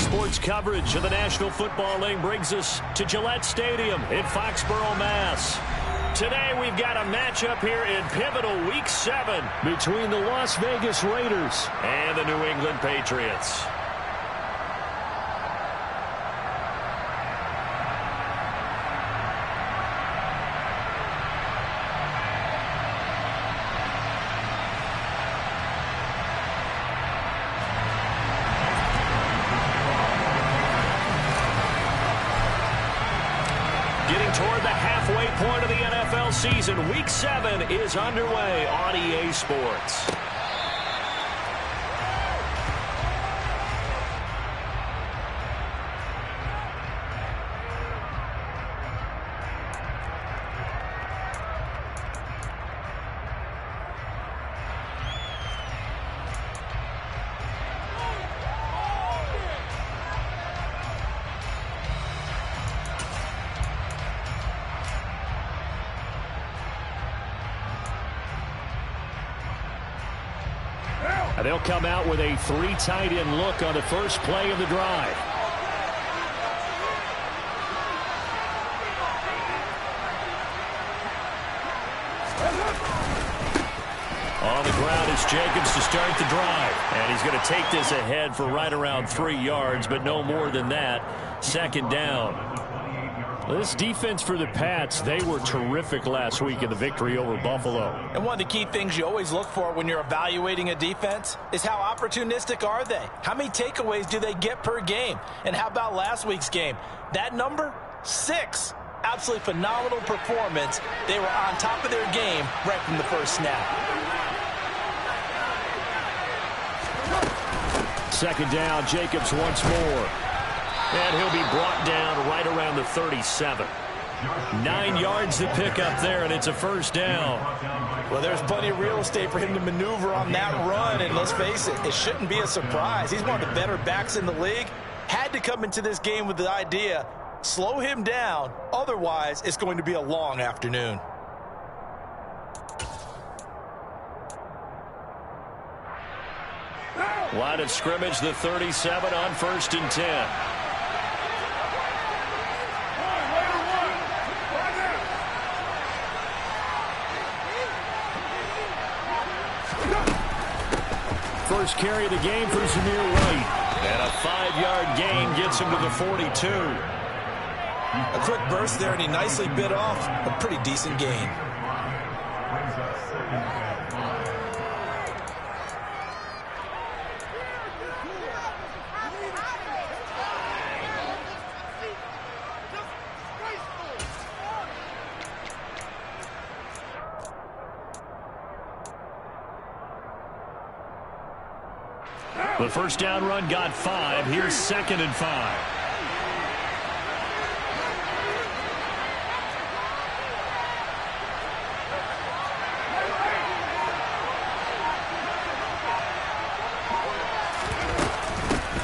Sports coverage of the National Football League brings us to Gillette Stadium in Foxborough, Mass. Today we've got a matchup here in pivotal Week 7 between the Las Vegas Raiders and the New England Patriots. Toward the halfway point of the NFL season, Week 7 is underway on EA Sports. They'll come out with a 3 tight end look on the first play of the drive. On the ground is Jacobs to start the drive. And he's going to take this ahead for right around 3 yards, but no more than that. Second down. This defense for the Pats, they were terrific last week in the victory over Buffalo. And one of the key things you always look for when you're evaluating a defense is how opportunistic are they? How many takeaways do they get per game? And how about last week's game? That number, 6. Absolutely phenomenal performance. They were on top of their game right from the first snap. Second down, Jacobs once more. And he'll be brought down right around the 37. 9 yards to pick up there, and it's a first down. Well, there's plenty of real estate for him to maneuver on that run, and let's face it, it shouldn't be a surprise. He's one of the better backs in the league. Had to come into this game with the idea, slow him down, otherwise it's going to be a long afternoon. Line of scrimmage, the 37 on 1st and 10. First carry of the game for Zamir White. And a 5-yard gain gets him to the 42. A quick burst there, and he nicely bit off a pretty decent gain. The first down run got 5. Here's 2nd and 5.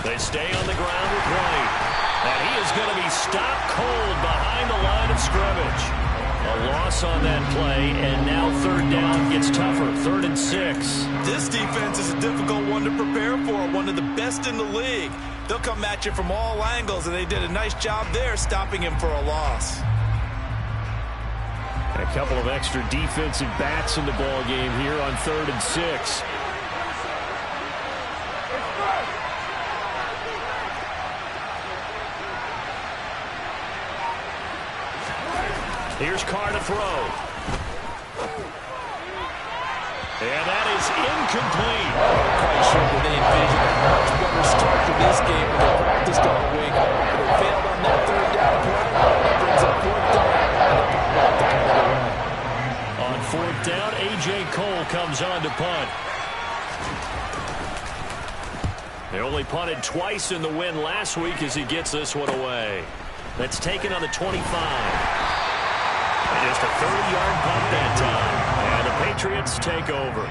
They stay on the ground with White. And he is going to be stopped cold behind the line of scrimmage. A loss on that play, and now 3rd down gets tougher. 3rd and 6. This defense is a difficult one to prepare for, one of the best in the league. They'll come at you from all angles, and they did a nice job there stopping him for a loss. And a couple of extra defensive backs in the ball game here on 3rd and 6. Here's Carr to throw. And that is incomplete. Quite sure that they envisioned a much better start to this game when they practiced all week. But they failed on that 3rd down play. That brings up 4th down. On 4th down, A.J. Cole comes on to punt. They only punted twice in the win last week as he gets this one away. That's taken on the 25. Just a 30-yard punt that time. And the Patriots take over.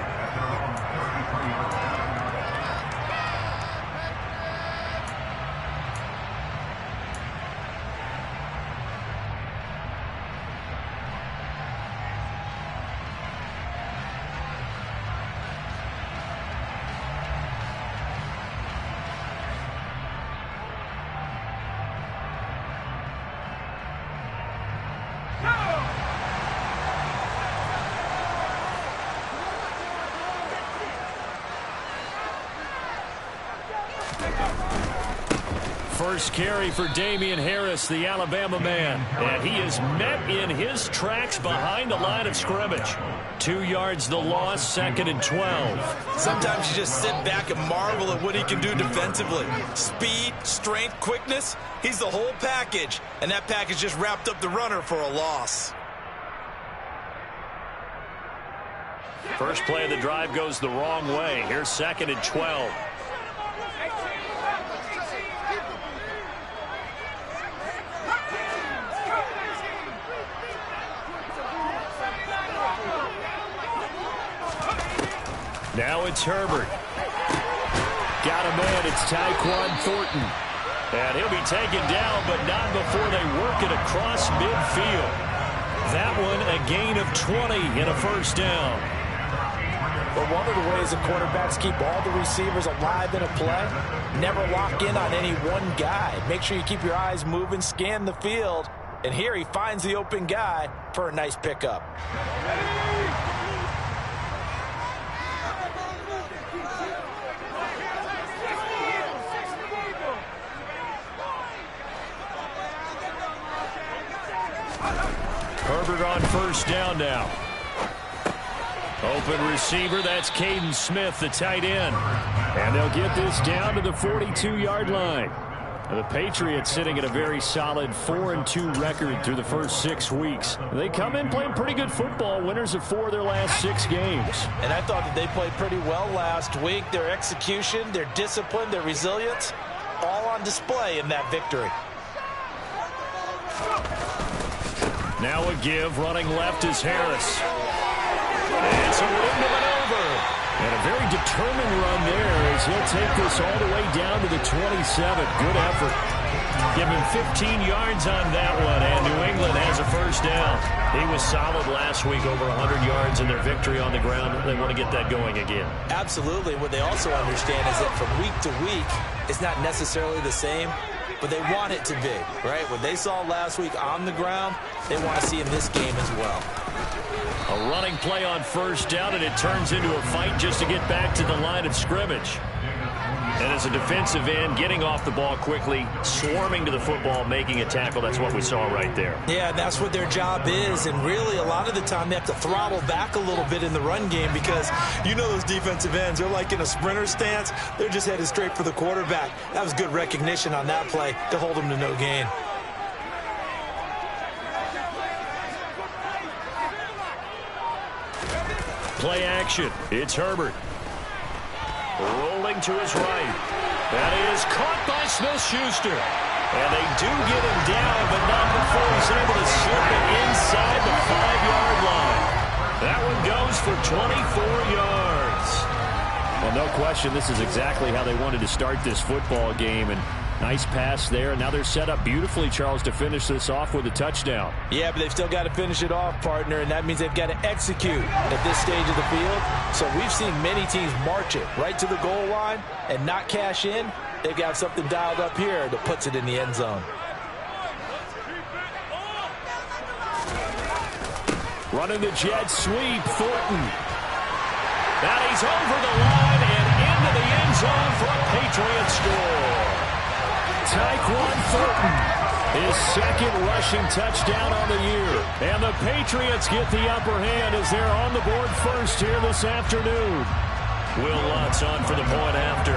First carry for Damian Harris, the Alabama man. And he is met in his tracks behind the line of scrimmage. 2 yards the loss, 2nd and 12. Sometimes you just sit back and marvel at what he can do defensively. Speed, strength, quickness. He's the whole package. And that package just wrapped up the runner for a loss. First play of the drive goes the wrong way. Here's 2nd and 12. Now it's Herbert. Got a man. It's Tyquan Thornton. And he'll be taken down, but not before they work it across midfield. That one a gain of 20 and a first down. But one of the ways that quarterbacks keep all the receivers alive in a play, never lock in on any one guy. Make sure you keep your eyes moving, scan the field. And here he finds the open guy for a nice pickup. Herbert on first down now. Open receiver, that's Caden Smith, the tight end. And they'll get this down to the 42-yard line. The Patriots sitting at a very solid 4-2 record through the first 6 weeks. They come in playing pretty good football, winners of 4 of their last 6 games. And I thought that they played pretty well last week. Their execution, their discipline, their resilience, all on display in that victory. Now a give, running left is Harris. It's a window maneuver. And a very determined run there as he'll take this all the way down to the 27. Good effort. Give him 15 yards on that one, and New England has a first down. He was solid last week, over 100 yards in their victory on the ground. They want to get that going again. Absolutely. What they also understand is that from week to week, it's not necessarily the same, but they want it to be, right? What they saw last week on the ground, they want to see in this game as well. A running play on first down, and it turns into a fight just to get back to the line of scrimmage. And as a defensive end, getting off the ball quickly, swarming to the football, making a tackle, that's what we saw right there. Yeah, that's what their job is, and really a lot of the time they have to throttle back a little bit in the run game because you know those defensive ends, they're like in a sprinter stance. They're just headed straight for the quarterback. That was good recognition on that play to hold them to no gain. Play action. It's Herbert. Rolling to his right. That is caught by Smith-Schuster. And they do get him down, but not before he's able to slip it inside the 5-yard line. That one goes for 24 yards. Well, no question, this is exactly how they wanted to start this football game. And nice pass there. Now they're set up beautifully, Charles, to finish this off with a touchdown. Yeah, but they've still got to finish it off, partner, and that means they've got to execute at this stage of the field. So we've seen many teams march it right to the goal line and not cash in. They've got something dialed up here that puts it in the end zone. Running the jet sweep, Thornton. Now he's over the line and into the end zone for a Patriots score. Tyquan Thornton, his second rushing touchdown on the year. And the Patriots get the upper hand as they're on the board first here this afternoon. Will Lutz on for the point after.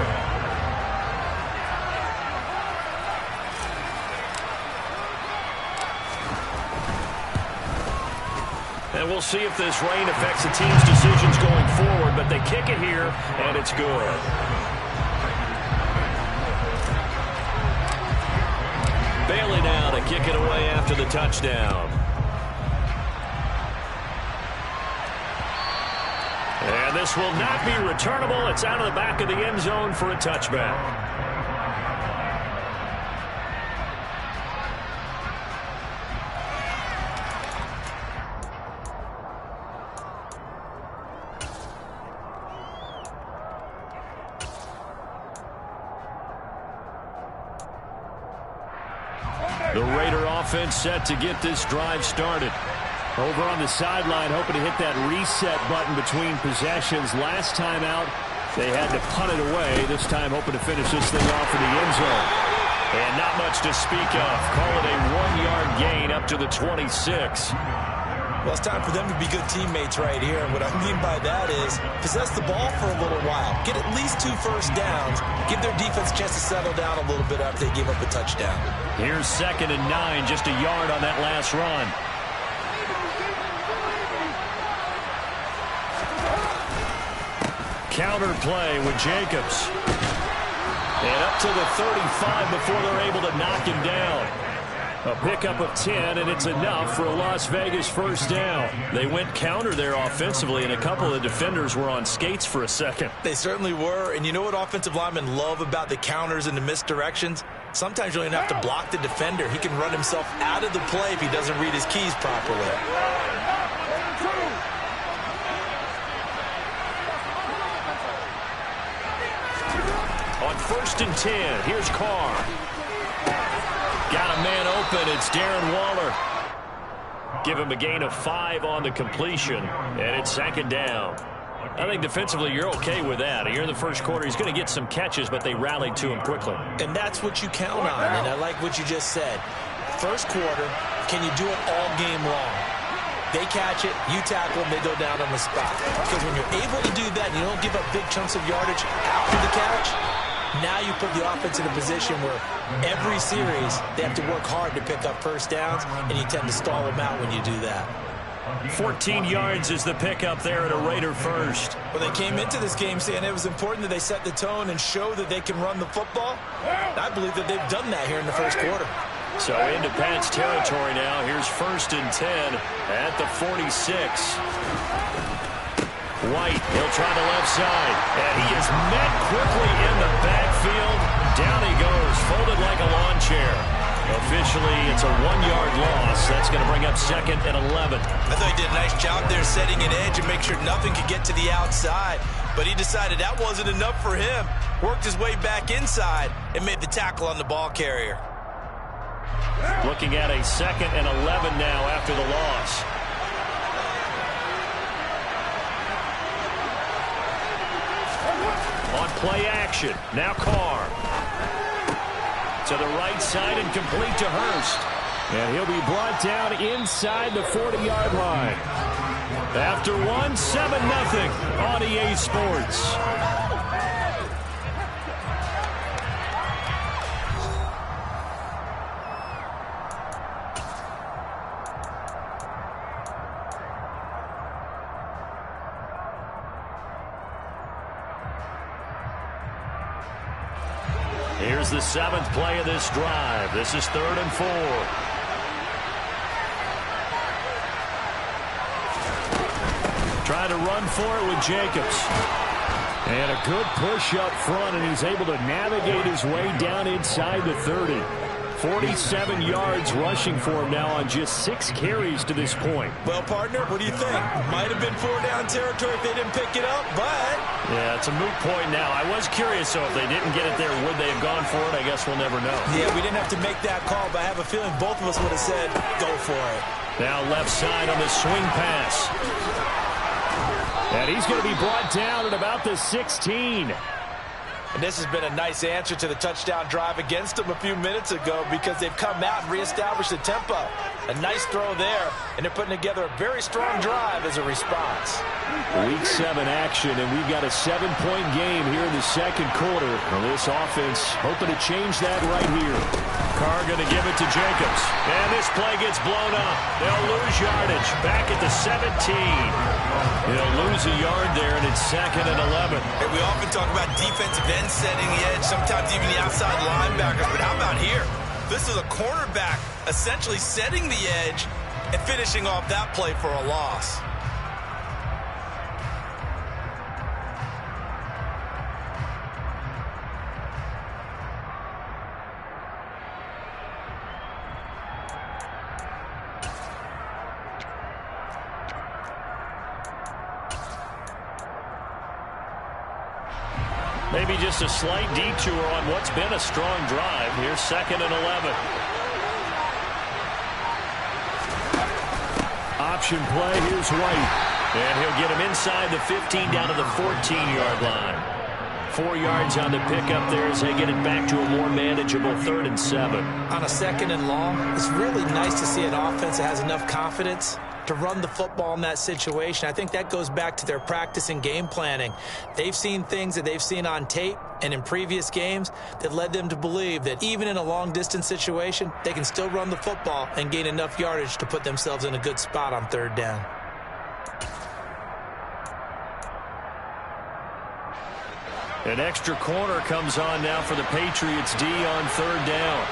And we'll see if this rain affects the team's decisions going forward, but they kick it here, and it's good. Bailey now to kick it away after the touchdown. And this will not be returnable. It's out of the back of the end zone for a touchback. The Raider offense set to get this drive started. Over on the sideline, hoping to hit that reset button between possessions. Last time out, they had to punt it away. This time, hoping to finish this thing off in the end zone. And not much to speak of. Call it a 1-yard gain up to the 26. Well, it's time for them to be good teammates right here. And what I mean by that is possess the ball for a little while. Get at least 2 first downs. Give their defense a chance to settle down a little bit after they give up a touchdown. Here's 2nd and 9, just a yard on that last run. Counter play with Jacobs. And up to the 35 before they're able to knock him down. A pickup of 10, and it's enough for a Las Vegas first down. They went counter there offensively, and a couple of defenders were on skates for a second. They certainly were, and you know what offensive linemen love about the counters and the misdirections? Sometimes you don't even have to block the defender. He can run himself out of the play if he doesn't read his keys properly. On 1st and 10, here's Carr. Got a man open. It's Darren Waller. Give him a gain of 5 on the completion, and it's 2nd down. I think defensively you're okay with that. Here in the first quarter, he's going to get some catches, but they rallied to him quickly. And that's what you count on, and I like what you just said. First quarter, can you do it all game long? They catch it, you tackle them, they go down on the spot. Because when you're able to do that and you don't give up big chunks of yardage after the catch, now you put the offense in a position where every series they have to work hard to pick up first downs, and you tend to stall them out when you do that. 14 yards is the pickup there at a Raider first. Well, they came into this game saying it was important that they set the tone and show that they can run the football. I believe that they've done that here in the first quarter. So into Pats territory now. Here's 1st and 10 at the 46. White, he'll try the left side, and he is met quickly in the backfield. Down he goes, folded like a lawn chair. Officially, it's a 1-yard loss. That's going to bring up 2nd and 11. I thought he did a nice job there setting an edge and make sure nothing could get to the outside. But he decided that wasn't enough for him. Worked his way back inside and made the tackle on the ball carrier. Looking at a 2nd and 11 now after the loss. On play action, now Carr. To the right side and complete to Hurst. And he'll be brought down inside the 40-yard line. After 7-0 on EA Sports. Here's the 7th play of this drive. This is 3rd and 4. Trying to run for it with Jacobs. And a good push up front, and he's able to navigate his way down inside the 30. 47 yards rushing for him now on just 6 carries to this point. Well, partner, what do you think? Might have been 4-down territory if they didn't pick it up, but... Yeah, it's a moot point now. I was curious, so if they didn't get it there, would they have gone for it? I guess we'll never know. Yeah, we didn't have to make that call, but I have a feeling both of us would have said, go for it. Now left side on the swing pass. And he's going to be brought down at about the 16. And this has been a nice answer to the touchdown drive against them a few minutes ago because they've come out and reestablished the tempo. A nice throw there, and they're putting together a very strong drive as a response. Week 7 action, and we've got a 7-point game here in the second quarter. Well, this offense hoping to change that right here. Carr going to give it to Jacobs. And this play gets blown up. They'll lose yardage back at the 17. They'll lose a yard there, and it's 2nd and 11. And we often talk about defensive ends setting the edge, sometimes even the outside linebackers. But how about here? This is a cornerback essentially setting the edge and finishing off that play for a loss. Maybe just a slight detour on what's been a strong drive. Here's 2nd and 11. option play. Here's White. And he'll get him inside the 15 down to the 14-yard line. 4 yards on the pickup there as they get it back to a more manageable 3rd and 7. On a 2nd and long, it's really nice to see an offense that has enough confidence to run the football in that situation. I think that goes back to their practice and game planning. They've seen things that they've seen on tape and in previous games that led them to believe that even in a long-distance situation, they can still run the football and gain enough yardage to put themselves in a good spot on 3rd down. An extra corner comes on now for the Patriots D on 3rd down.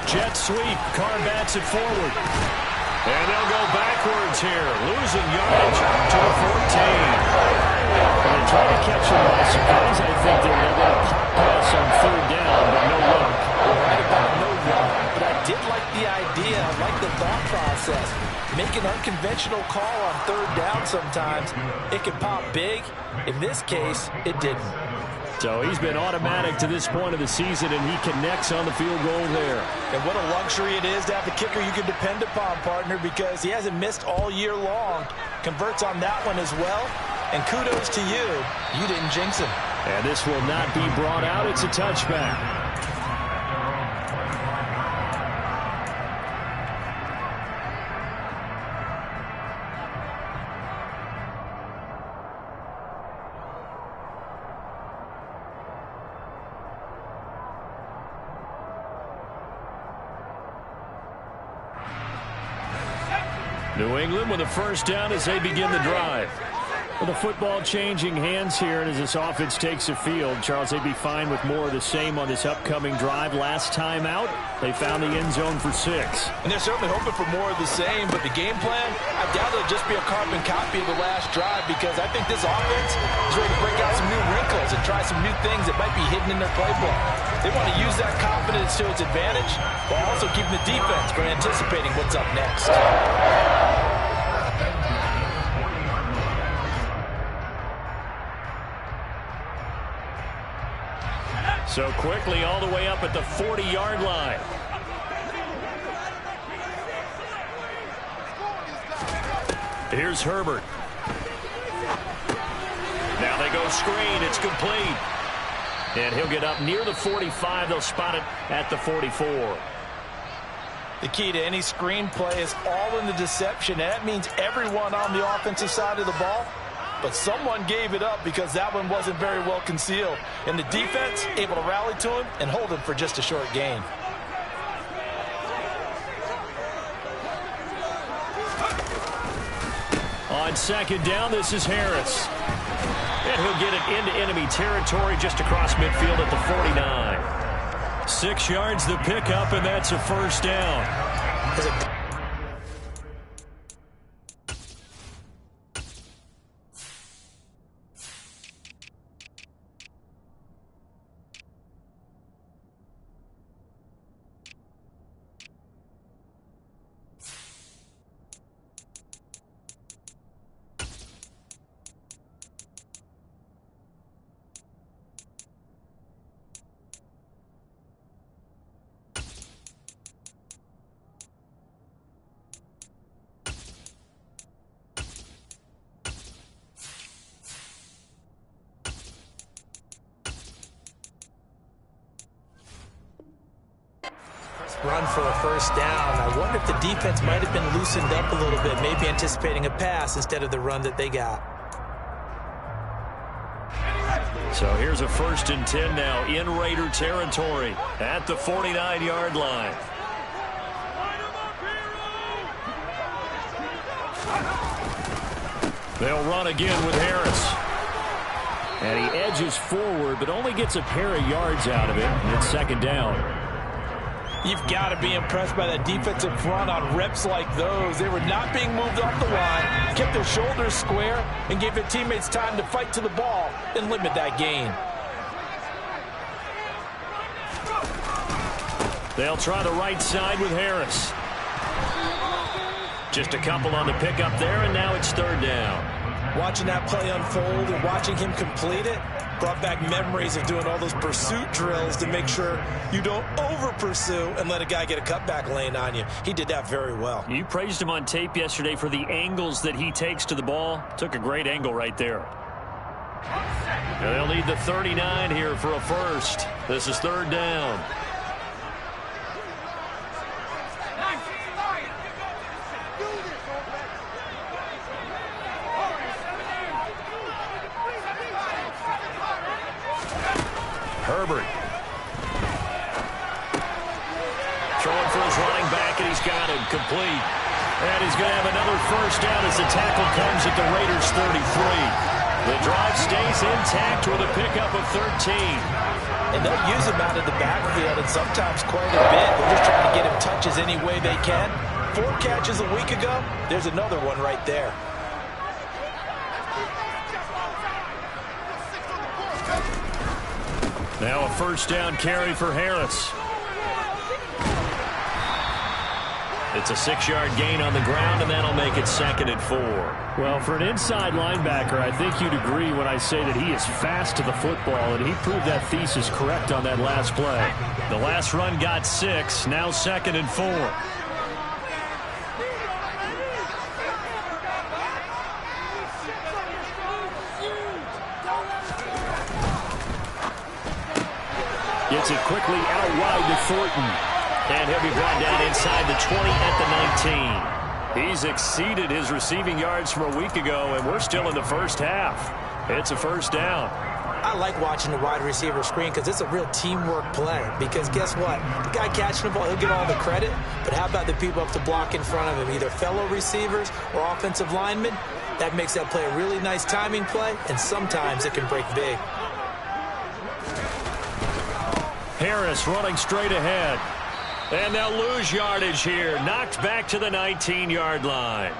Jet sweep. Carr bats it forward. And they'll go backwards here. Losing yardage to the 14. And they try to catch him by surprise. I think they're going to pass on 3rd down, but no luck. Right about no luck. But I did like the idea. I like the thought process. Make an unconventional call on 3rd down sometimes. It can pop big. In this case, it didn't. So he's been automatic to this point of the season, and he connects on the field goal there. And what a luxury it is to have a kicker you can depend upon, partner, because he hasn't missed all year long. Converts on that one as well. And kudos to you. You didn't jinx him. And this will not be brought out. It's a touchback. New England with a 1st down as they begin the drive. With the football changing hands here, and as this offense takes the field, Charles, they'd be fine with more of the same on this upcoming drive. Last time out, they found the end zone for 6. And they're certainly hoping for more of the same, but the game plan, I doubt it'll just be a carbon copy of the last drive, because I think this offense is ready to break out some new wrinkles and try some new things that might be hidden in their playbook. They want to use that confidence to its advantage, while also keeping the defense from anticipating what's up next. So quickly all the way up at the 40-yard line. Here's Herbert. Now they go screen. It's complete. And he'll get up near the 45. They'll spot it at the 44. The key to any screen play is all in the deception. And that means everyone on the offensive side of the ball. But someone gave it up because that one wasn't very well concealed. And the defense able to rally to him and hold him for just a short gain. On 2nd down, this is Harris. And he'll get it into enemy territory just across midfield at the 49. 6 yards the pickup, and that's a 1st down. Run for a 1st down. I wonder if the defense might have been loosened up a little bit, maybe anticipating a pass instead of the run that they got. So here's a 1st and 10 now in Raider territory at the 49-yard line. They'll run again with Harris. And he edges forward, but only gets a pair of yards out of it. And it's 2nd down. You've got to be impressed by that defensive front on reps like those. They were not being moved off the line, kept their shoulders square, and gave their teammates time to fight to the ball and limit that gain. They'll try the right side with Harris. Just a couple on the pickup there, and now it's 3rd down. Watching that play unfold and watching him complete it, Brought back memories of doing all those pursuit drills to make sure you don't over-pursue and let a guy get a cutback lane on you. He did that very well. You praised him on tape yesterday for the angles that he takes to the ball. Took a great angle right there. And they'll need the 39 here for a first. This is third down. Herbert. Throwing for his running back, and he's got him complete. And he's going to have another first down as the tackle comes at the Raiders' 33. The drive stays intact with a pickup of 13. And they'll use him out of the backfield, and sometimes quite a bit. They're just trying to get him touches any way they can. 4 catches a week ago. There's another one right there. Now a first down carry for Harris. It's a 6-yard gain on the ground, and that'll make it 2nd and 4. Well, for an inside linebacker, I think you'd agree when I say that he is fast to the football, and he proved that thesis correct on that last play. The last run got 6, now 2nd and 4. Gets it quickly out wide to Thornton. And he'll be brought down inside the 20 at the 19. He's exceeded his receiving yards from a week ago, and we're still in the first half. It's a first down. I like watching the wide receiver screen because it's a real teamwork play. Because guess what? The guy catching the ball, he'll get all the credit. But how about the people up to block in front of him, either fellow receivers or offensive linemen? That makes that play a really nice timing play, and sometimes it can break big. Harris running straight ahead. And they'll lose yardage here. Knocked back to the 19-yard line.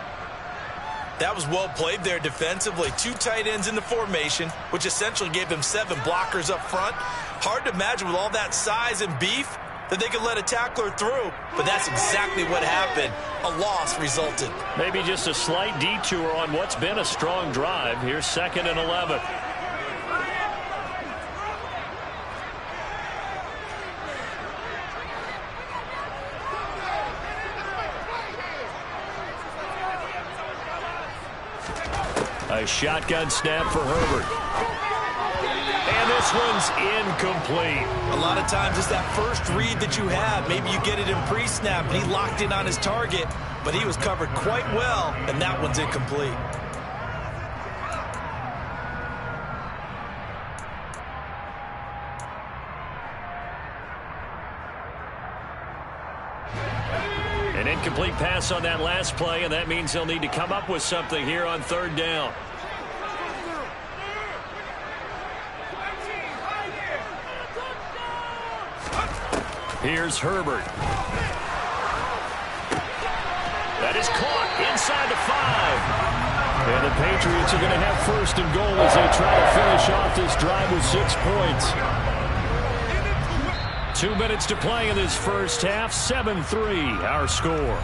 That was well played there defensively. 2 tight ends in the formation, which essentially gave them 7 blockers up front. Hard to imagine with all that size and beef that they could let a tackler through. But that's exactly what happened. A loss resulted. Maybe just a slight detour on what's been a strong drive. Here's 2nd and 11. A shotgun snap for Herbert. And this one's incomplete. A lot of times it's that first read that you have. Maybe you get it in pre-snap, and he locked in on his target, but he was covered quite well, and that one's incomplete. An incomplete pass on that last play, and that means they'll need to come up with something here on third down. Here's Herbert. That is caught inside the 5. And the Patriots are going to have first and goal as they try to finish off this drive with 6 points. 2 minutes to play in this first half. 7-3 our score.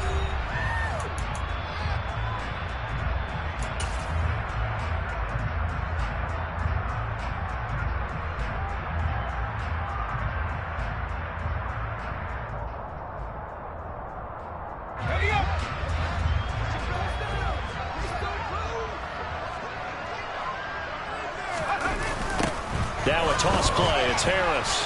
Now a toss play. It's Harris.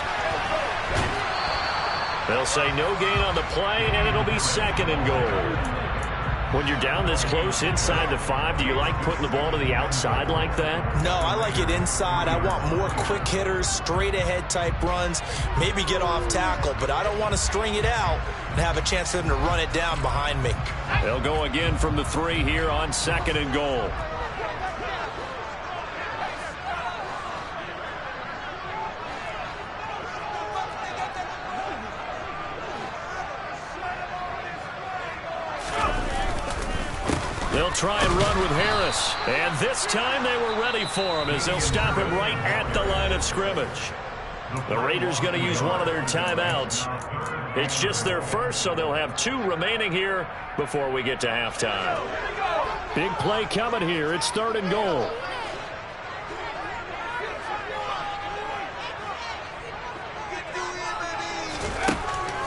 They'll say no gain on the play, and it'll be 2nd and goal. When you're down this close inside the 5, do you like putting the ball to the outside like that? No, I like it inside. I want more quick hitters, straight ahead type runs, maybe get off tackle, but I don't want to string it out and have a chance for them to run it down behind me. They'll go again from the 3 here on 2nd and goal. They'll try and run with Harris. And this time they were ready for him as they'll stop him right at the line of scrimmage. The Raiders going to use one of their timeouts. It's just their first, so they'll have 2 remaining here before we get to halftime. Big play coming here. It's 3rd and goal.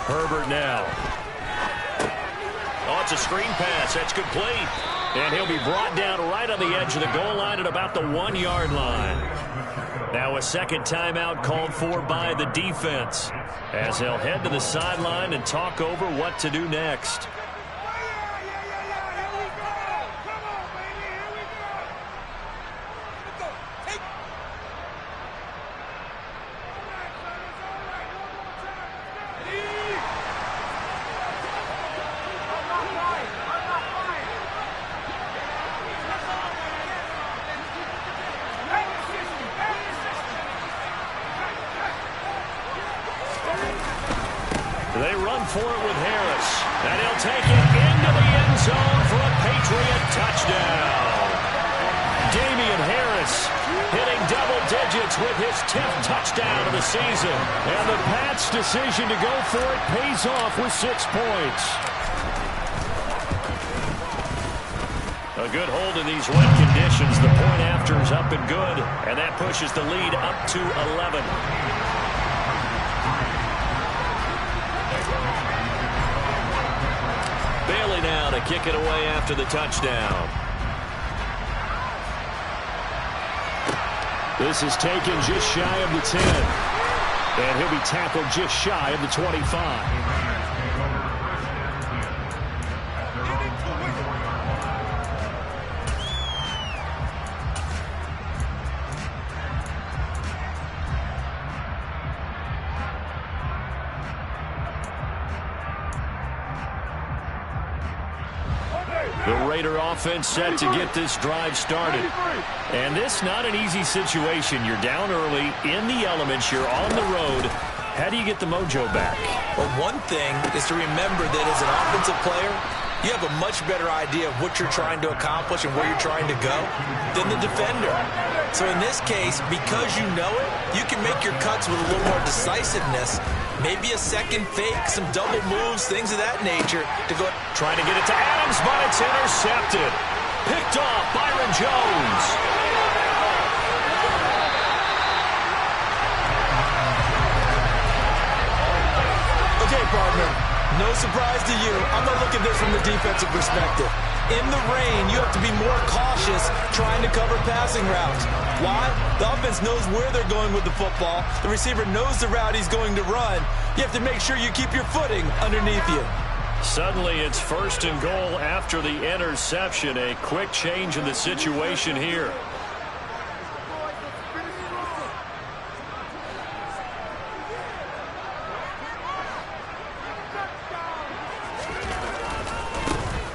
Herbert now. Oh, it's a screen pass. That's complete. And he'll be brought down right on the edge of the goal line at about the 1-yard line. Now a second timeout called for by the defense as they'll head to the sideline and talk over what to do next. They run for it with Harris. And he'll take it into the end zone for a Patriot touchdown. Damian Harris hitting double digits with his 10th touchdown of the season. And the Pats' decision to go for it pays off with 6 points. A good hold in these wet conditions. The point after is up and good. And that pushes the lead up to 11. Bailey now to kick it away after the touchdown. This is taken just shy of the 10. And he'll be tackled just shy of the 25. The Raider offense set to get this drive started. And this not an easy situation. You're down early, in the elements, you're on the road. How do you get the mojo back? Well, one thing is to remember that as an offensive player, you have a much better idea of what you're trying to accomplish and where you're trying to go than the defender. So in this case, because you know it, you can make your cuts with a little more decisiveness. Maybe a second fake, some double moves, things of that nature to go. Trying to get it to Adams, but it's intercepted. Picked off Byron Jones. Okay, partner, no surprise to you. I'm going to look at this from the defensive perspective. In the rain, you have to be more cautious trying to cover passing routes. Why? The offense knows where they're going with the football. The receiver knows the route he's going to run. You have to make sure you keep your footing underneath you. Suddenly it's 1st and goal after the interception. A quick change in the situation here.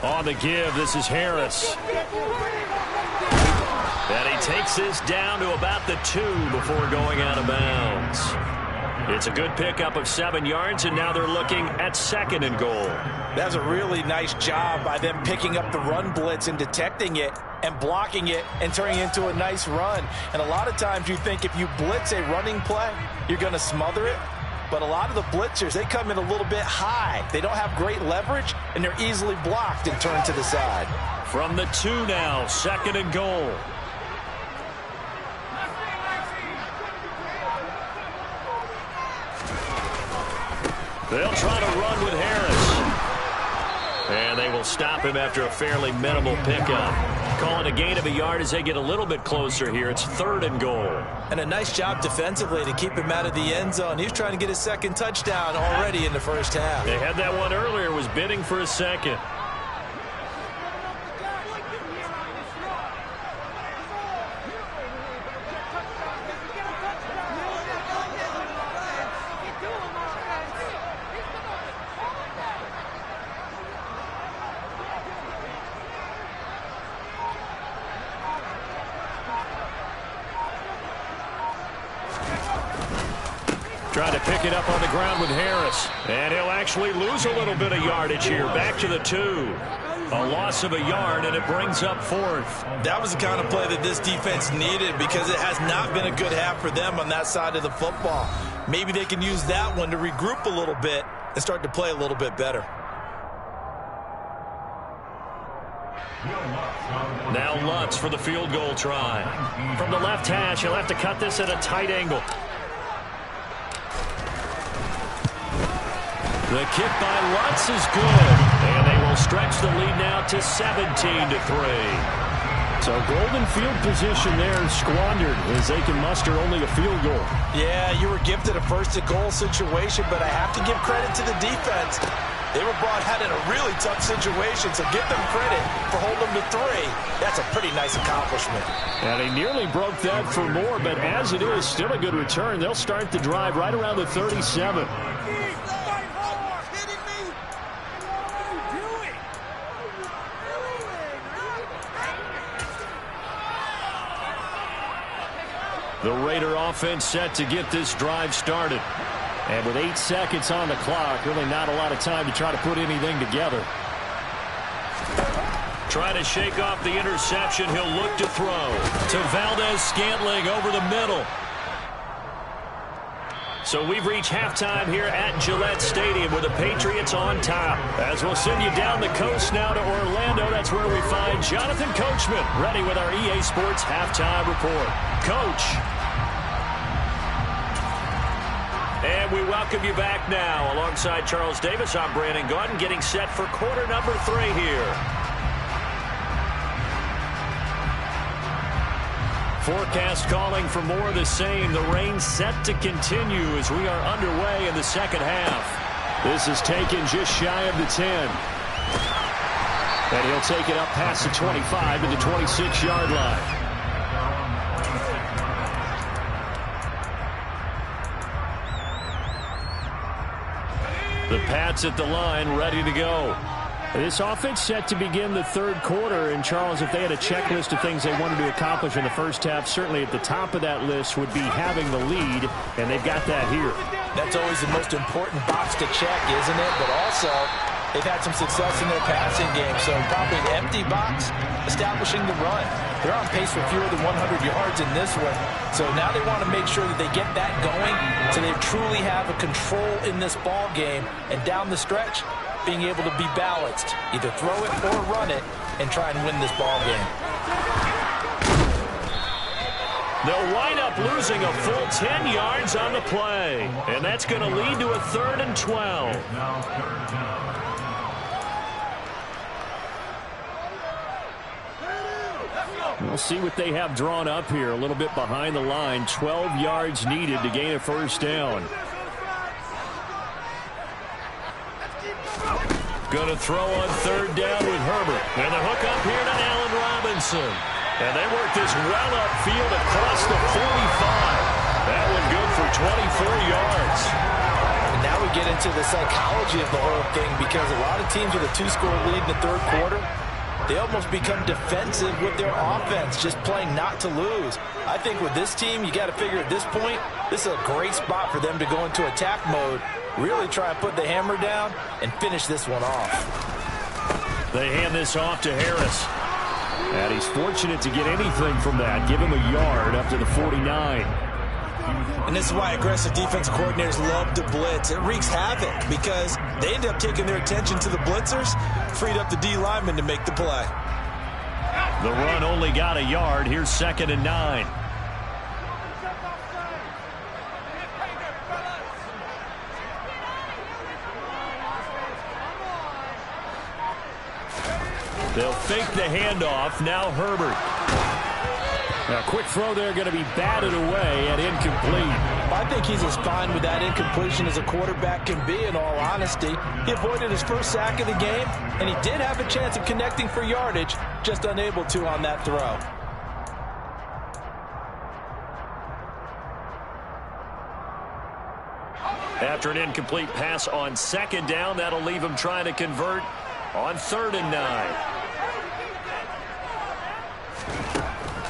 On the give, this is Harris. And he takes this down to about the 2 before going out of bounds. It's a good pickup of 7 yards, and now they're looking at 2nd and goal. That's a really nice job by them picking up the run blitz and detecting it and blocking it and turning it into a nice run. And a lot of times you think if you blitz a running play, you're going to smother it. But a lot of the blitzers, they come in a little bit high. They don't have great leverage, and they're easily blocked and turned to the side. From the 2 now, 2nd and goal. They'll try to run with Harris. And they will stop him after a fairly minimal pickup. Calling a gain of a yard as they get a little bit closer here. It's 3rd and goal. And a nice job defensively to keep him out of the end zone. He's trying to get his 2nd touchdown already in the first half. They had that one earlier, was bidding for a 2nd. Trying to pick it up on the ground with Harris. And he'll actually lose a little bit of yardage here. Back to the 2. A loss of a yard, and it brings up 4th. That was the kind of play that this defense needed because it has not been a good half for them on that side of the football. Maybe they can use that one to regroup a little bit and start to play a little bit better. Now Lutz for the field goal try. From the left hash, he'll have to cut this at a tight angle. The kick by Lutz is good. And they will stretch the lead now to 17-3. So golden field position there squandered as they can muster only a field goal. Yeah, you were gifted a first-and-goal situation, but I have to give credit to the defense. They were brought out in a really tough situation, so give them credit for holding them to 3. That's a pretty nice accomplishment. And they nearly broke that for more, but as it is, still a good return. They'll start the drive right around the 37. The Raider offense set to get this drive started. And with 8 seconds on the clock, really not a lot of time to try to put anything together. Trying to shake off the interception. He'll look to throw to Valdez-Scantling over the middle. So we've reached halftime here at Gillette Stadium with the Patriots on top. As we'll send you down the coast now to Orlando, that's where we find Jonathan Coachman ready with our EA Sports halftime report. Coach. And we welcome you back now. Alongside Charles Davis, I'm Brandon Gaudin, getting set for quarter number 3 here. Forecast calling for more of the same. The rain set to continue as we are underway in the second half. This is taken just shy of the 10. And he'll take it up past the 25 to the 26-yard line. The Pats at the line, ready to go. This offense set to begin the third quarter. And, Charles, if they had a checklist of things they wanted to accomplish in the first half, certainly at the top of that list would be having the lead, and they've got that here. That's always the most important box to check, isn't it? But also, they've had some success in their passing game, so probably an empty box, establishing the run. They're on pace for fewer than 100 yards in this one, so now they want to make sure that they get that going so they truly have a control in this ball game, and down the stretch, being able to be balanced, either throw it or run it, and try and win this ball game. They'll wind up losing a full 10 yards on the play, and that's going to lead to a 3rd and 12. We'll see what they have drawn up here, a little bit behind the line. 12 yards needed to gain a first down. Going to throw on 3rd down with Herbert. And the hook up here to Allen Robinson. And they work this well upfield across the 45. That one good for 24 yards. And now we get into the psychology of the whole thing, because a lot of teams with a 2-score lead in the third quarter, they almost become defensive with their offense, just playing not to lose. I think with this team, you got to figure at this point, this is a great spot for them to go into attack mode, really try and put the hammer down and finish this one off. They hand this off to Harris. And he's fortunate to get anything from that. Give him a yard up to the 49. And this is why aggressive defensive coordinators love to blitz. It wreaks havoc because they end up taking their attention to the blitzers, freed up the D lineman to make the play. The run only got a yard. Here's 2nd and 9. They'll fake the handoff. Now Herbert. A quick throw there, going to be batted away and incomplete. I think he's as fine with that incompletion as a quarterback can be, in all honesty. He avoided his first sack of the game, and he did have a chance of connecting for yardage, just unable to on that throw. After an incomplete pass on 2nd down, that'll leave him trying to convert on 3rd and 9.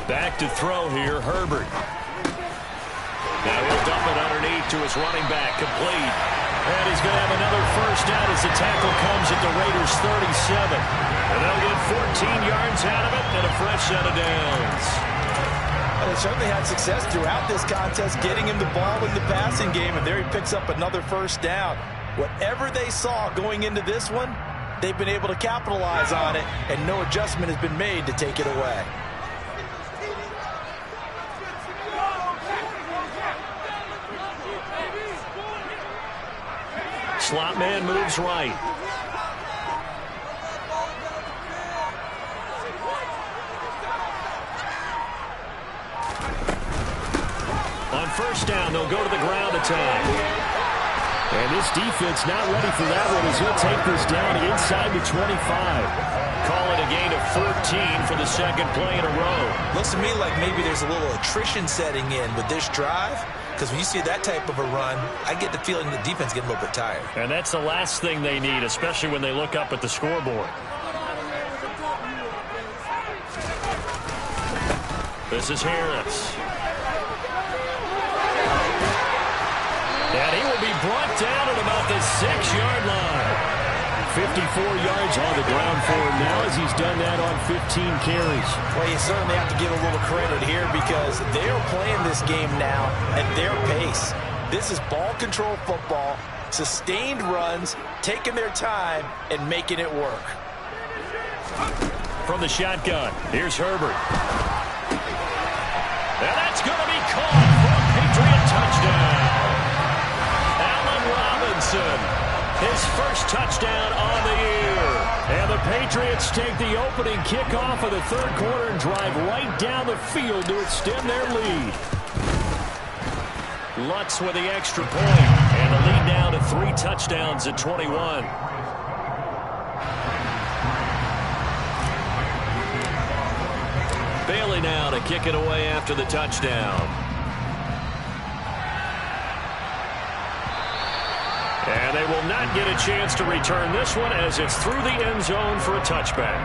Back to throw here, Herbert. Now he'll dump it underneath to his running back, complete. And he's going to have another first down as the tackle comes at the Raiders' 37. And they'll get 14 yards out of it and a fresh set of downs. And they certainly had success throughout this contest, getting him the ball in the passing game, and there he picks up another first down. Whatever they saw going into this one, they've been able to capitalize on it, and no adjustment has been made to take it away. slot man moves right. On first down, they'll go to the ground attack. And this defense not ready for that one as he'll take this down inside the 25. Call it a gain of 14 for the second play in a row. Looks to me like maybe there's a little attrition setting in with this drive, because when you see that type of a run, I get the feeling the defense getting a little bit tired. And that's the last thing they need, especially when they look up at the scoreboard. This is Harris. And he will be brought down at about the 6-yard line. 54 yards on the ground for him now as he's done that on 15 carries. Well, you certainly have to give a little credit here because they're playing this game now at their pace. This is ball control football, sustained runs, taking their time, and making it work. From the shotgun, here's Herbert. And that's going to be caught for a Patriot touchdown. His first touchdown on the year. And the Patriots take the opening kickoff of the third quarter and drive right down the field to extend their lead. Lutz with the extra point, and the lead now to 3 touchdowns at 21. Bailey now to kick it away after the touchdown. And they will not get a chance to return this one as it's through the end zone for a touchback.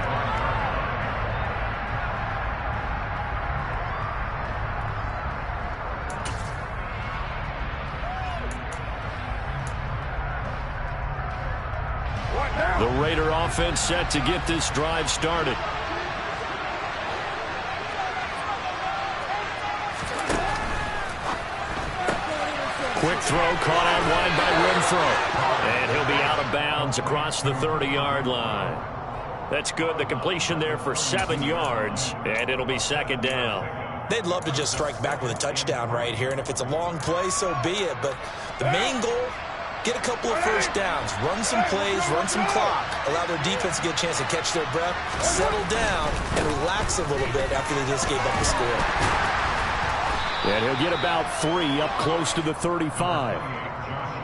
The Raider offense set to get this drive started. Quick throw caught out wide by Renfro. And he'll be out of bounds across the 30-yard line. That's good. The completion there for 7 yards, and it'll be second down. They'd love to just strike back with a touchdown right here, and if it's a long play, so be it. But the main goal, get a couple of first downs, run some plays, run some clock, allow their defense to get a chance to catch their breath, settle down, and relax a little bit after they just gave up the score. And he'll get about 3 up close to the 35.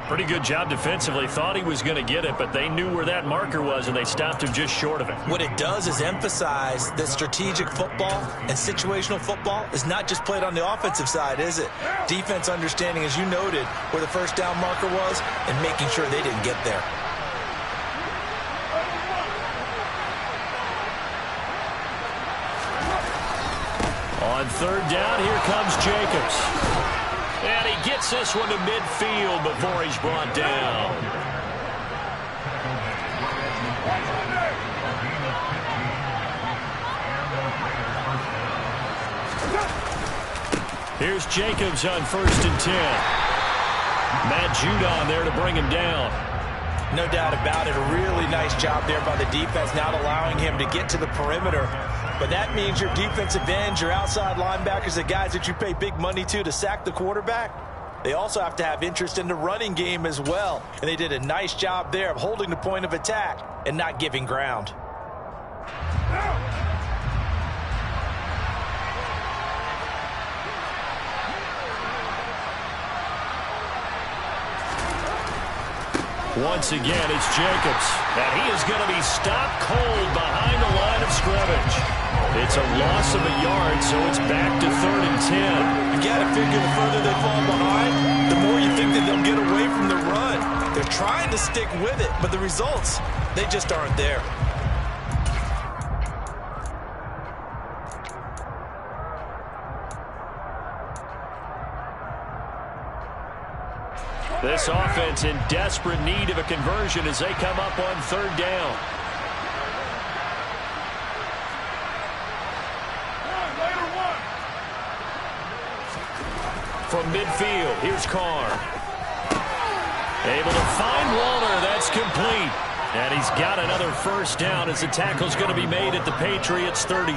Pretty good job defensively. Thought he was going to get it, but they knew where that marker was, and they stopped him just short of it. What it does is emphasize that strategic football and situational football is not just played on the offensive side, is it? Defense understanding, as you noted, where the first down marker was and making sure they didn't get there. On third down, here comes Jacobs. And he gets this one to midfield before he's brought down. Here's Jacobs on 1st and 10. Matt Judon there to bring him down. No doubt about it. A really nice job there by the defense, not allowing him to get to the perimeter. But that means your defensive ends, your outside linebackers, the guys that you pay big money to sack the quarterback, they also have to have interest in the running game as well. And they did a nice job there of holding the point of attack and not giving ground. Once again, it's Jacobs. And he is going to be stopped cold behind the line of scrimmage. It's a loss of a yard, so it's back to 3rd and 10. You got to figure the further they fall behind, the more you think that they'll get away from the run. They're trying to stick with it, but the results, they just aren't there. This offense in desperate need of a conversion as they come up on 3rd down. From midfield, here's Carr. Able to find Waller. That's complete. And And he's got another first down as the tackle's going to be made at the Patriots 33.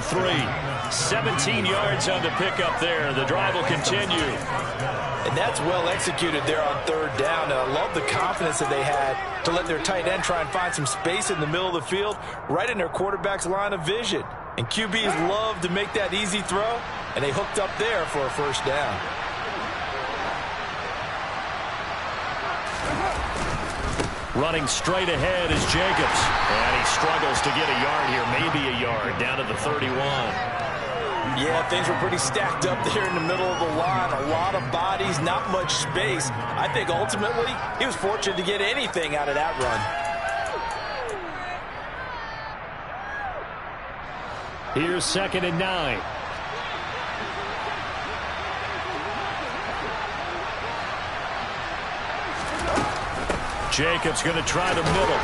17 yards on the pickup there. The drive will continue. And that's well executed there on third down. And I love the confidence that they had to let their tight end try and find some space in the middle of the field, right in their quarterback's line of vision. And QBs love to make that easy throw, and they hooked up there for a first down. Running straight ahead is Jacobs. And he struggles to get a yard here, maybe a yard, down to the 31. Yeah, things were pretty stacked up there in the middle of the line. A lot of bodies, not much space. I think ultimately he was fortunate to get anything out of that run. Here's 2nd and 9. Jacobs going to try the middle.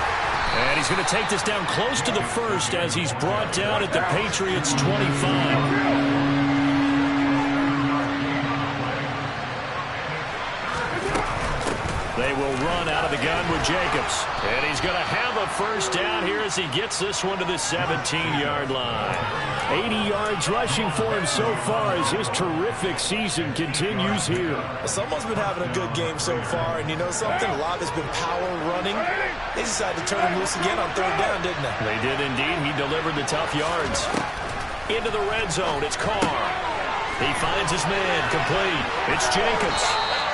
And he's going to take this down close to the first as he's brought down at the Patriots 25. They will run out of the gun with Jacobs. And he's going to have a first down here as he gets this one to the 17-yard line. 80 yards rushing for him so far as his terrific season continues here. Someone's been having a good game so far, and you know something? A lot has been power running. They decided to turn him loose again on third down, didn't they? They did indeed. He delivered the tough yards. Into the red zone, it's Carr. He finds his man, complete. It's Jacobs.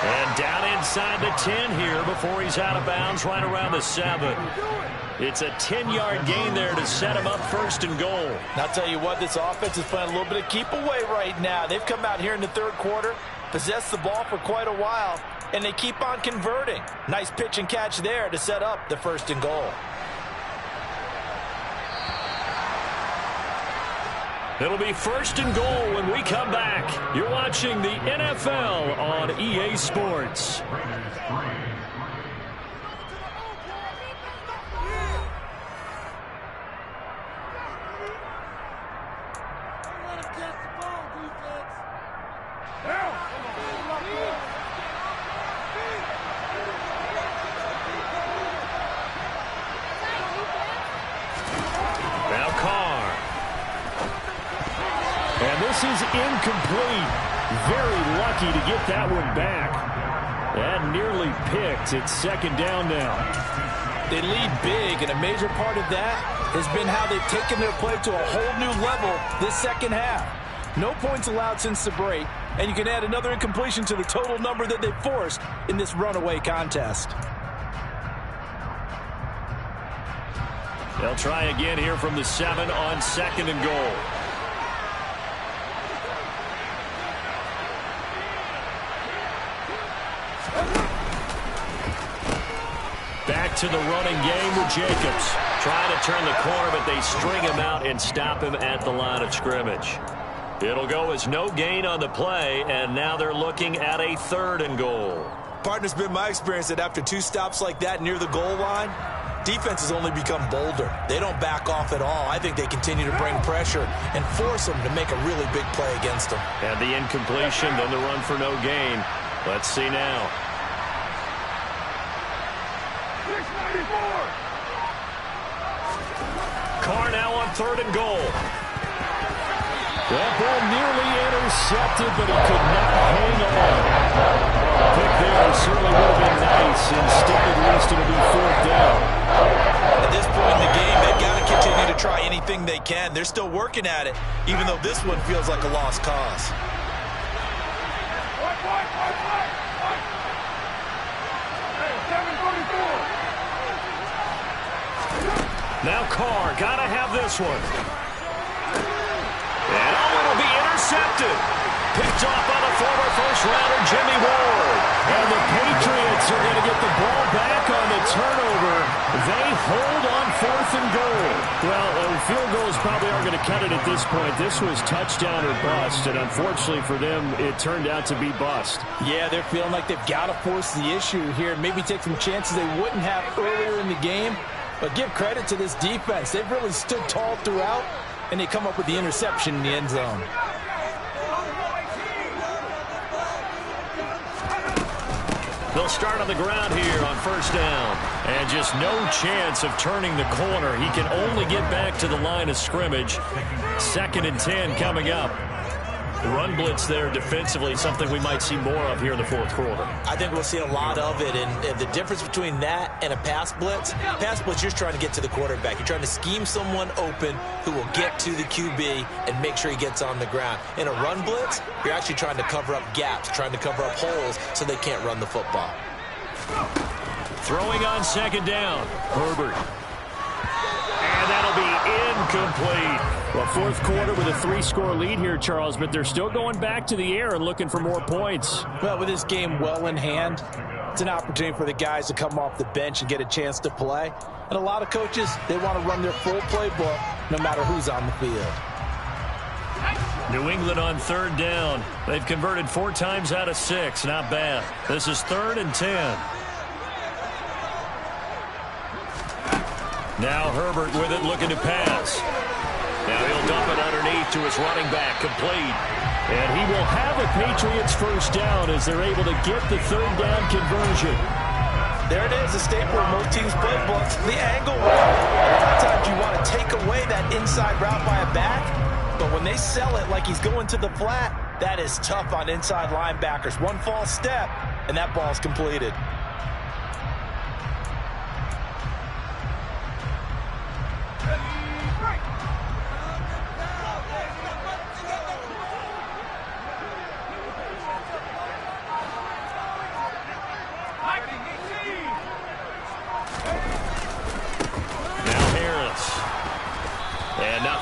And down inside the 10 here before he's out of bounds right around the 7. It's a 10-yard gain there to set him up 1st and goal. And I'll tell you what, this offense is playing a little bit of keep away right now. They've come out here in the third quarter, possessed the ball for quite a while, and they keep on converting. Nice pitch and catch there to set up the 1st and goal. It'll be 1st and goal when we come back. You're watching the NFL on EA Sports. Now Carr. And this is incomplete. Very lucky to get that one back. And nearly picked. It's 2nd down now. They lead big, and a major part of that has been how they've taken their play to a whole new level this second half. No points allowed since the break, and you can add another incompletion to the total number that they forced in this runaway contest. They'll try again here from the 7 on 2nd and goal. Back to the running game with Jacobs. Trying to turn the corner, but they string him out and stop him at the line of scrimmage. It'll go as no gain on the play, and now they're looking at a 3rd and goal. Partner's been my experience that after 2 stops like that near the goal line, defenses only become bolder. They don't back off at all. I think they continue to bring pressure and force them to make a really big play against them. And the incompletion, then the run for no gain. Let's see now. Carr now on 3rd and goal. That ball nearly intercepted, but he could not hang on. Pick there certainly would have been nice. Instead, at least it'll be 4th down. At this point in the game, they've got to continue to try anything they can. They're still working at it, even though this one feels like a lost cause. Now Carr, gotta have this one. And it'll be intercepted. Picked off by the former first-rounder Jimmy Ward. And the Patriots are going to get the ball back on the turnover. They hold on 4th and goal. Well, field goals probably aren't going to cut it at this point. This was touchdown or bust, and unfortunately for them, it turned out to be bust. Yeah, they're feeling like they've got to force the issue here, maybe take some chances they wouldn't have earlier in the game. But give credit to this defense. They've really stood tall throughout, and they come up with the interception in the end zone. They'll start on the ground here on first down. And just no chance of turning the corner. He can only get back to the line of scrimmage. 2nd and 10 coming up. The run blitz there defensively, something we might see more of here in the 4th quarter. I think we'll see a lot of it, and the difference between that and a pass blitz, you're just trying to get to the quarterback. You're trying to scheme someone open who will get to the QB and make sure he gets on the ground. In a run blitz, you're actually trying to cover up gaps, trying to cover up holes so they can't run the football. Throwing on 2nd down, Herbert. And that'll be incomplete. Well, 4th quarter with a 3-score lead here, Charles, but they're still going back to the air and looking for more points. Well, with this game well in hand, it's an opportunity for the guys to come off the bench and get a chance to play. And a lot of coaches, they want to run their full playbook no matter who's on the field. New England on 3rd down. They've converted 4 times out of 6. Not bad. This is 3rd and 10. Now Herbert with it, looking to pass. Now he'll dump it underneath to his running back, complete. And he will have a Patriots first down as they're able to get the 3rd down conversion. There it is, a staple of most teams' playbooks, the angle route. A lot of times you want to take away that inside route by a back, but when they sell it like he's going to the flat, that is tough on inside linebackers. One false step, and that ball's completed.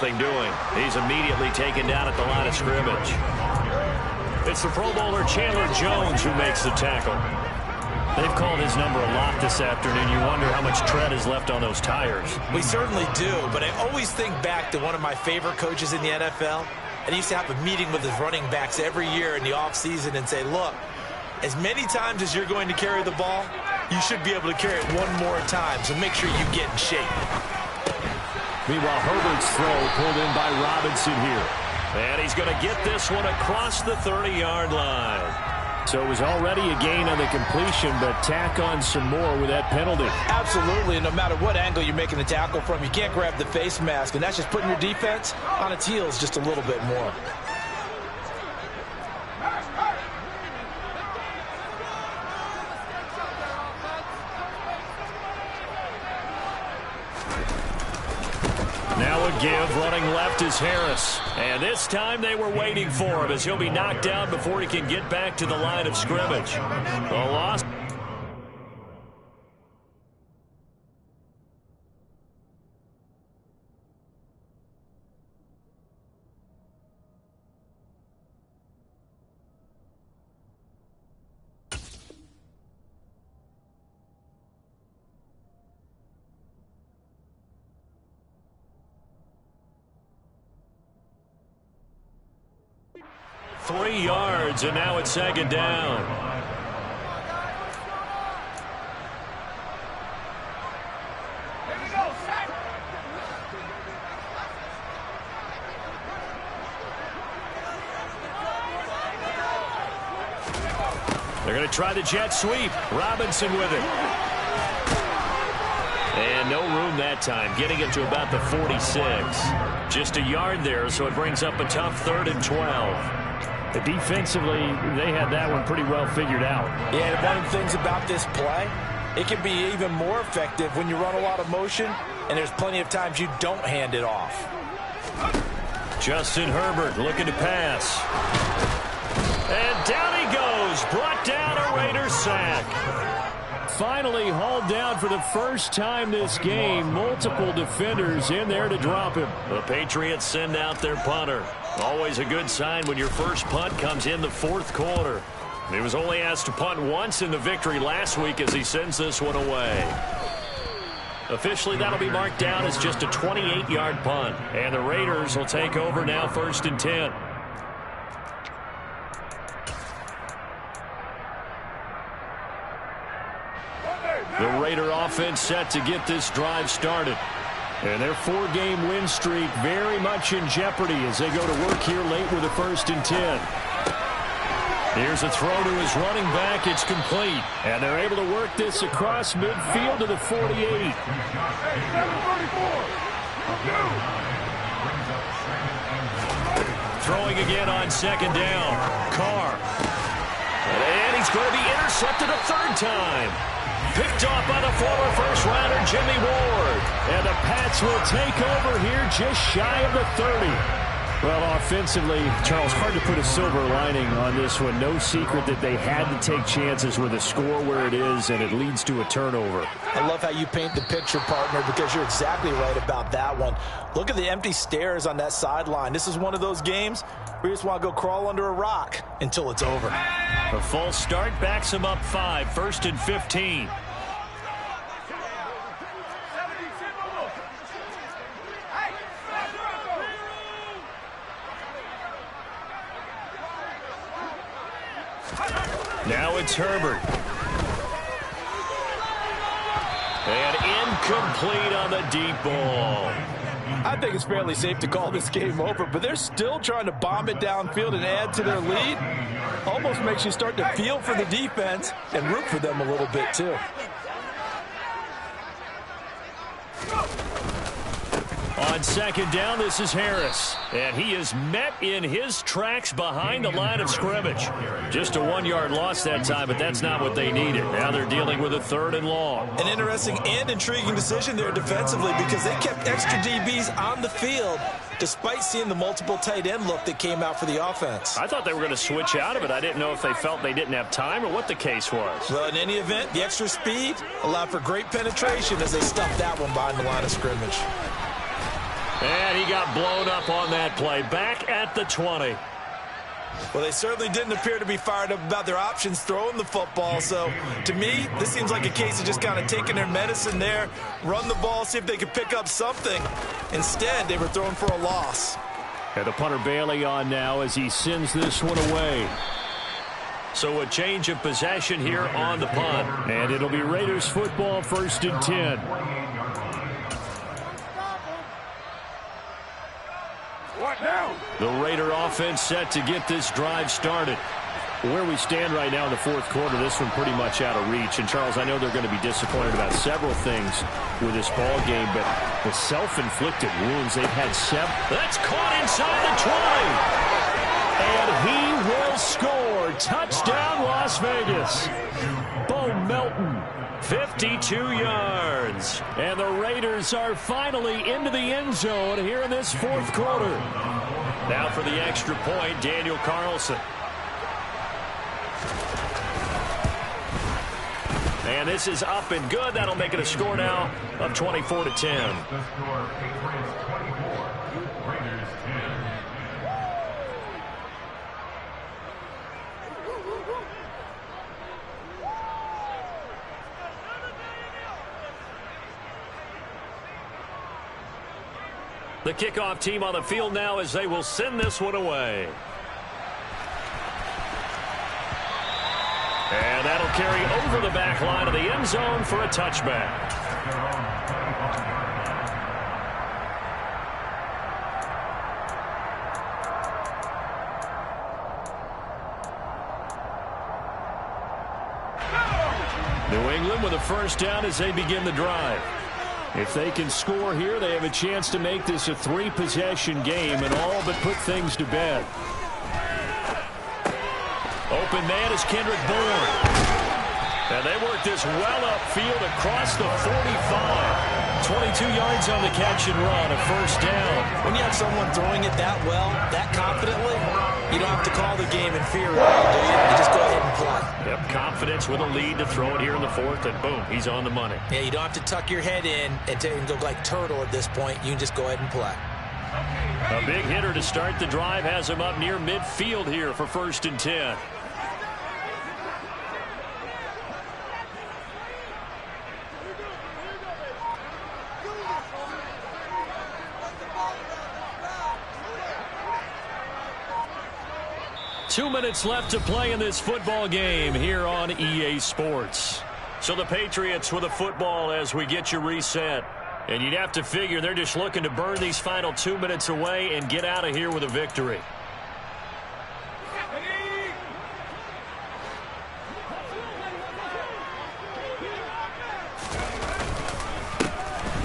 Doing. He's immediately taken down at the line of scrimmage. It's the Pro Bowler Chandler Jones who makes the tackle. They've called his number a lot this afternoon. You wonder how much tread is left on those tires. We certainly do, but I always think back to one of my favorite coaches in the NFL, and he used to have a meeting with his running backs every year in the offseason and say, look, as many times as you're going to carry the ball, you should be able to carry it one more time, so make sure you get in shape. Meanwhile, Herbert's throw pulled in by Robinson here. And he's going to get this one across the 30-yard line. So it was already a gain on the completion, but tack on some more with that penalty. Absolutely, and no matter what angle you're making the tackle from, you can't grab the face mask, and that's just putting your defense on its heels just a little bit more. Now a give, running left is Harris. And this time they were waiting for him as he'll be knocked down before he can get back to the line of scrimmage. A loss. Three yards, and now it's 2nd down. They're going to try the jet sweep. Robinson with it. And no room that time, getting it to about the 46. Just a yard there, so it brings up a tough 3rd and 12. Defensively, they had that one pretty well figured out. Yeah, and one of the things about this play, it can be even more effective when you run a lot of motion, and there's plenty of times you don't hand it off. Justin Herbert looking to pass. And down he goes, brought down a Raider sack. Finally hauled down for the first time this game. Multiple defenders in there to drop him. The Patriots send out their punter. Always a good sign when your first punt comes in the 4th quarter. He was only asked to punt once in the victory last week as he sends this one away. Officially, that'll be marked down as just a 28-yard punt. And the Raiders will take over now 1st and 10. The Raider offense set to get this drive started. And their 4-game win streak very much in jeopardy as they go to work here late with a 1st and 10. Here's a throw to his running back. It's complete. And they're able to work this across midfield to the 48. Throwing again on second down. Carr. And he's going to be intercepted a third time. Picked off by the former first-rounder Jimmy Ward. And the Pats will take over here just shy of the 30. Well, offensively, Charles, hard to put a silver lining on this one. No secret that they had to take chances with a score where it is, and it leads to a turnover. I love how you paint the picture, partner, because you're exactly right about that one. Look at the empty stares on that sideline. This is one of those games where you just want to go crawl under a rock until it's over. A false start backs him up 5, 1st and 15. Now it's Herbert. And incomplete on the deep ball. I think it's fairly safe to call this game over, but they're still trying to bomb it downfield and add to their lead. Almost makes you start to feel for the defense and root for them a little bit too. On second down, this is Harris. And he is met in his tracks behind the line of scrimmage. Just a 1-yard loss that time, but that's not what they needed. Now they're dealing with a 3rd and long. An interesting and intriguing decision there defensively because they kept extra DBs on the field despite seeing the multiple tight end look that came out for the offense. I thought they were going to switch out of it. I didn't know if they felt they didn't have time or what the case was. Well, in any event, the extra speed allowed for great penetration as they stuffed that one behind the line of scrimmage. And he got blown up on that play. Back at the 20. Well, they certainly didn't appear to be fired up about their options throwing the football. So, to me, this seems like a case of just kind of taking their medicine there, run the ball, see if they could pick up something. Instead, they were throwing for a loss. And the punter Bailey on now as he sends this one away. So a change of possession here on the punt. And it'll be Raiders football, 1st and 10. The Raider offense set to get this drive started. Where we stand right now in the 4th quarter, this one pretty much out of reach. And, Charles, I know they're going to be disappointed about several things with this ball game, but the self-inflicted wounds they've had 7. That's caught inside the 20. And he will score. Touchdown, Las Vegas. Bo Melton, 52 yards. And the Raiders are finally into the end zone here in this 4th quarter. Now for the extra point, Daniel Carlson. And this is up and good. That'll make it a score now of 24-10. The kickoff team on the field now as they will send this one away. And that'll carry over the back line of the end zone for a touchback. New England with a first down as they begin the drive. If they can score here, they have a chance to make this a 3-possession game and all but put things to bed. Open man is Kendrick Bourne. And they work this well upfield across the 45. 22 yards on the catch and run, a first down. When you have someone throwing it that well, that confidently, you don't have to call the game in fear, do you? You just go ahead and play. Yep, confidence with a lead to throw it here in the 4th, and boom, he's on the money. Yeah, you don't have to tuck your head in and go like turtle at this point. You can just go ahead and play. A big hitter to start the drive has him up near midfield here for 1st and 10. Two minutes left to play in this football game here on EA Sports. So the Patriots with a football as we get you reset. And you'd have to figure they're just looking to burn these final 2 minutes away and get out of here with a victory.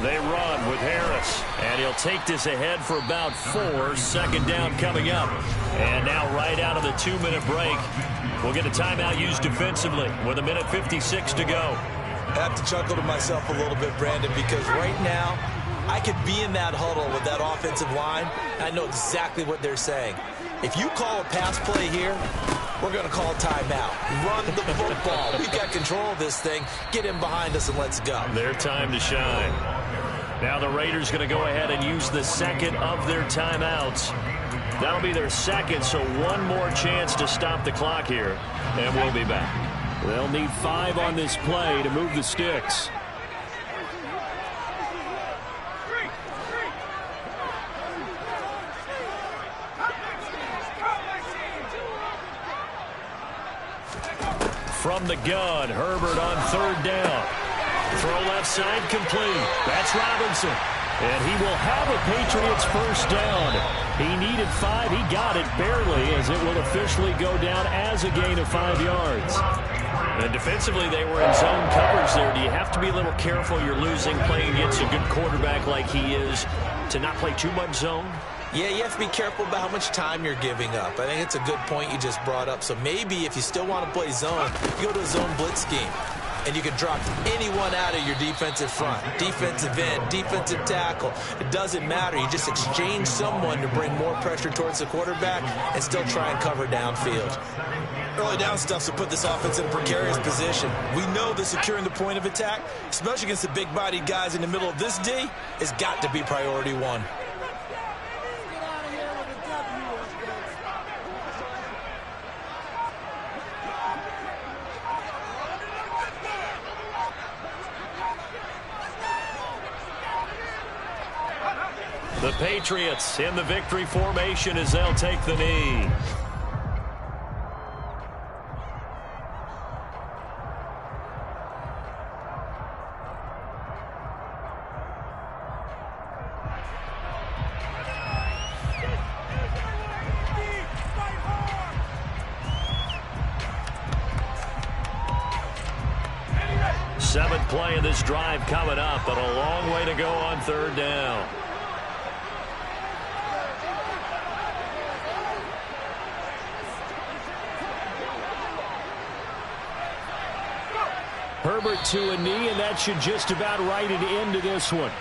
They run with Harris, and he'll take this ahead for about 4. Second down coming up. And now right out of the 2-minute break, we'll get a timeout used defensively with 1:56 to go. I have to chuckle to myself a little bit, Brandon, because right now I could be in that huddle with that offensive line, and I know exactly what they're saying. If you call a pass play here, we're going to call timeout. Run the football. We've got control of this thing. Get in behind us and let's go. Their time to shine. Now the Raiders going to go ahead and use the second of their timeouts. That'll be their second, so one more chance to stop the clock here, and we'll be back. They'll need 5 on this play to move the sticks. From the gun, Herbert on 3rd down. Throw left side complete. That's Robinson. And he will have a Patriots first down. He needed 5. He got it barely, as it will officially go down as a gain of 5 yards. And defensively, they were in zone coverage there. Do you have to be a little careful? You're losing, playing against a good quarterback like he is, to not play too much zone? Yeah, you have to be careful about how much time you're giving up. I think it's a good point you just brought up. So maybe if you still want to play zone, you go to a zone blitz scheme. And you can drop anyone out of your defensive front. Defensive end, defensive tackle. It doesn't matter. You just exchange someone to bring more pressure towards the quarterback and still try and cover downfield. Early down stuff to put this offense in a precarious position. We know that securing the point of attack, especially against the big-bodied guys in the middle of this D, has got to be priority 1. The Patriots in the victory formation as they'll take the knee. Seventh play of this drive coming up, but a long way to go on 3rd down. Herbert to a knee, and that should just about write it into this one.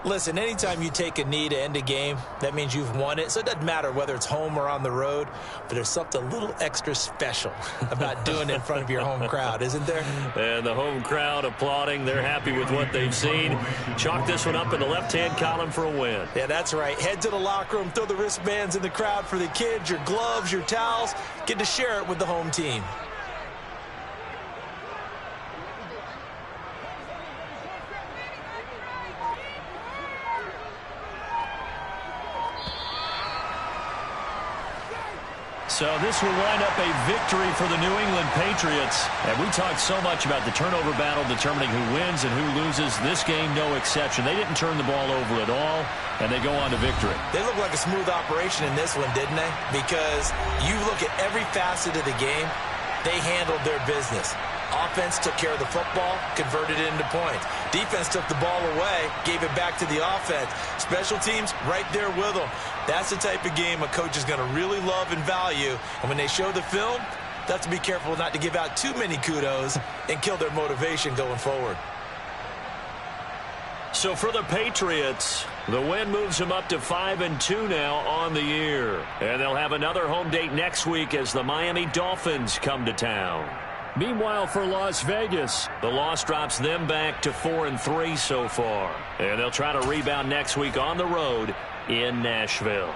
Listen, anytime you take a knee to end a game, that means you've won it. So it doesn't matter whether it's home or on the road, but there's something a little extra special about doing it in front of your home crowd, isn't there? And the home crowd applauding. They're happy with what they've seen. Chalk this one up in the left-hand column for a win. Yeah, that's right. Head to the locker room, throw the wristbands in the crowd for the kids, your gloves, your towels. Get to share it with the home team. So this will wind up a victory for the New England Patriots. And we talked so much about the turnover battle determining who wins and who loses. This game, no exception. They didn't turn the ball over at all, and they go on to victory. They look like a smooth operation in this one, didn't they? Because you look at every facet of the game, they handled their business. Offense took care of the football, converted it into points. Defense took the ball away, gave it back to the offense. Special teams right there with them. That's the type of game a coach is going to really love and value. And when they show the film, they have to be careful not to give out too many kudos and kill their motivation going forward. So for the Patriots, the win moves them up to 5-2 now on the year. And they'll have another home date next week as the Miami Dolphins come to town. Meanwhile, for Las Vegas, the loss drops them back to 4-3 so far. And they'll try to rebound next week on the road in Nashville.